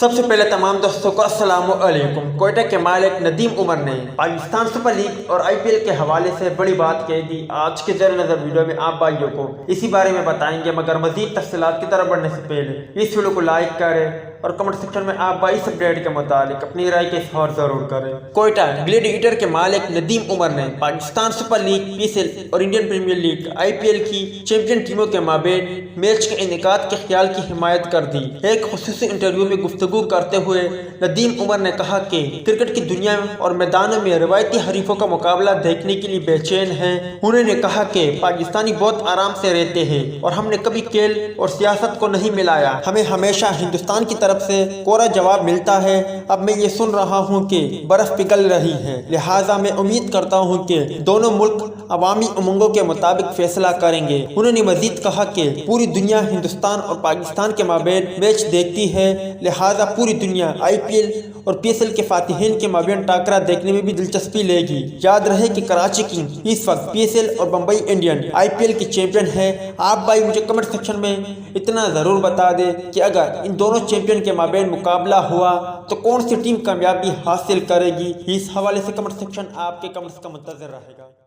سب سے پہلے تمام دوستوں کو السلام علیکم۔ کوئٹہ کے مالک ندیم عمر نے پاکستان سپر لیگ اور IPL کے حوالے سے بڑی بات کہہ دی۔ آج کے زیر نظر ویڈیو میں آپ بھائیوں کو اسی بارے میں بتائیں گے، مگر مزید تفصیلات کی طرف بڑھنے سے پہلے اس ویڈیو کو لائک کریں اور کمنٹ سیکشن میں آپ بھائی اس اپڈیٹ کے متعلق اپنی رائے کا اظہار ضرور کریں۔ کوئٹہ گلیڈیٹر کے مالک ندیم عمر نے پاکستان سپر لیگ، PSL اور انڈین پریمیئر لیگ IPL کی چیمپئن ٹیموں کے مابین میچ کے انعقاد کے خیال کی حمایت کر دی۔ ایک خصوصی انٹرویو میں گفتگو کرتے ہوئے ندیم عمر نے کہا کہ کرکٹ کی دنیا اور میدانوں میں روایتی حریفوں کا مقابلہ دیکھنے کے لیے بے چین ہیں۔ انہوں نے کہا کہ پاکستانی بہت آرام سے رہتے ہیں اور ہم نے کبھی کھیل اور سیاست کو نہیں ملایا۔ ہمیں ہمیشہ ہندوستان کی طرف سے کوڑا جواب ملتا ہے۔ اب میں یہ سن رہا ہوں کہ برف پگھل رہی ہے، لہٰذا میں امید کرتا ہوں کہ دونوں ملک عوامی امنگوں کے مطابق فیصلہ کریں گے۔ انہوں نے مزید کہا کہ پوری دنیا ہندوستان اور پاکستان کے مابین میچ دیکھتی ہے، لہٰذا پوری دنیا IPL اور PSL کے فاتحین کے مابین ٹاکرا دیکھنے میں بھی دلچسپی لے گی۔ یاد رہے کہ کراچی کنگ اس وقت PSL اور بمبئی انڈین IPL کی چیمپئن ہے۔ آپ بھائی مجھے کمنٹ سیکشن میں اتنا ضرور بتا دیں کہ اگر ان دونوں چیمپئن کے مابین مقابلہ ہوا تو کون سی ٹیم کامیابی حاصل کرے گی۔ اس حوالے سے کمنٹ سیکشن آپ کے کمنٹس کا منتظر رہے گا۔